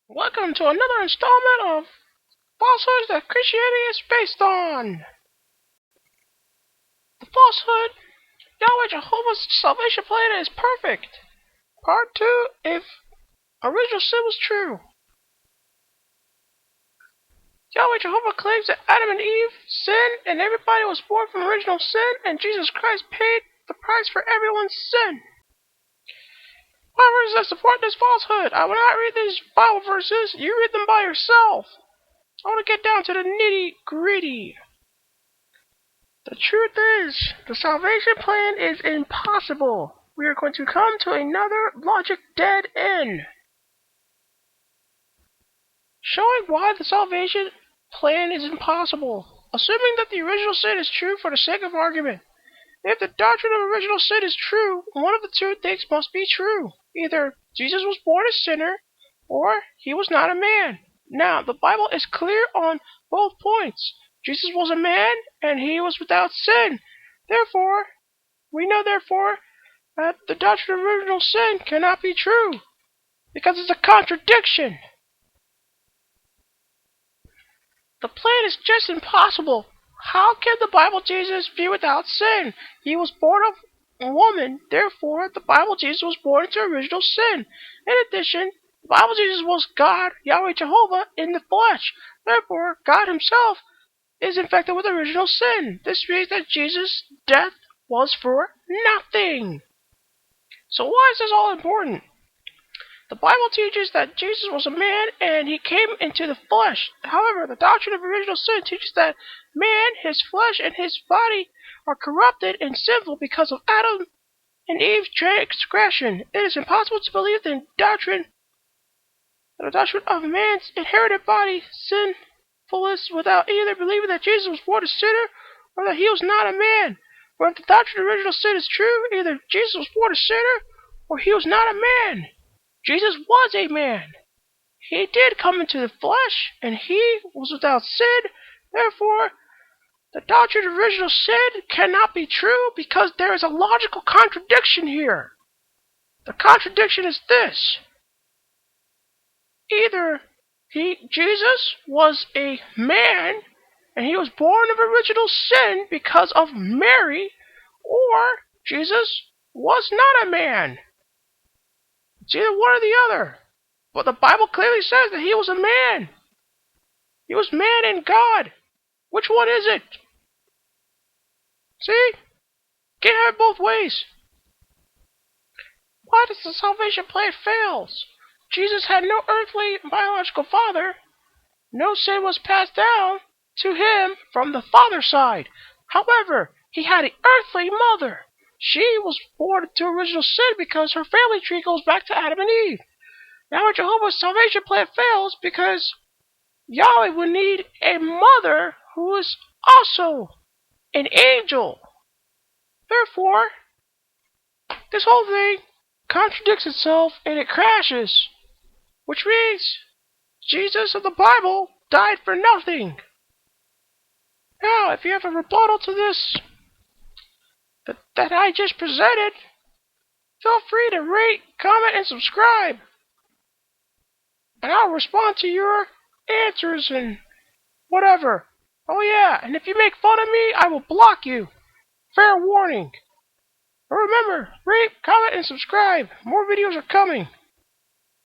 Welcome to another installment of Falsehoods that Christianity is based on. The falsehood, Yahweh Jehovah's Salvation plan is perfect. Part 2, if original sin was true. Yahweh Jehovah claims that Adam and Eve sinned and everybody was born from original sin and Jesus Christ paid the price for everyone's sin. What verses that support this falsehood? I will not read these Bible verses. You read them by yourself. I want to get down to the nitty-gritty. The truth is, the salvation plan is impossible. We are going to come to another logic dead end. Showing why the salvation plan is impossible. Assuming that the original sin is true for the sake of argument. If the doctrine of original sin is true, one of the two things must be true. Either Jesus was born a sinner, or he was not a man. Now, the Bible is clear on both points. Jesus was a man, and he was without sin. Therefore, we know that the doctrine of original sin cannot be true, because it's a contradiction. The plan is just impossible. How can the Bible Jesus be without sin? He was born of a woman, therefore the Bible Jesus was born into original sin. In addition, the Bible Jesus was God, Yahweh Jehovah, in the flesh. Therefore, God himself is infected with original sin. This means that Jesus' death was for nothing. So why is this all important? The Bible teaches that Jesus was a man and he came into the flesh. However, the doctrine of original sin teaches that man, his flesh, and his body are corrupted and sinful because of Adam and Eve's transgression. It is impossible to believe the doctrine of man's inherited body sinfulness without either believing that Jesus was born a sinner or that he was not a man. For if the doctrine of original sin is true, either Jesus was born a sinner or he was not a man. Jesus was a man. He did come into the flesh, and he was without sin. Therefore, the doctrine of original sin cannot be true because there is a logical contradiction here. The contradiction is this. Either Jesus was a man, and he was born of original sin because of Mary, or Jesus was not a man. It's either one or the other. But the Bible clearly says that he was a man. He was man and God. Which one is it? See? Can't have it both ways. Why does the salvation plan fail? Jesus had no earthly biological father. No sin was passed down to him from the father's side. However, he had an earthly mother. She was born to original sin because her family tree goes back to Adam and Eve. Yahweh Jehovah's salvation plan fails because Yahweh would need a mother who is also an angel. Therefore, this whole thing contradicts itself and it crashes. Which means Jesus of the Bible died for nothing. Now, if you have a rebuttal to this that I just presented, feel free to rate, comment, and subscribe. And I'll respond to your answers and whatever. Oh yeah, and if you make fun of me, I will block you. Fair warning. But remember, rate, comment, and subscribe. More videos are coming.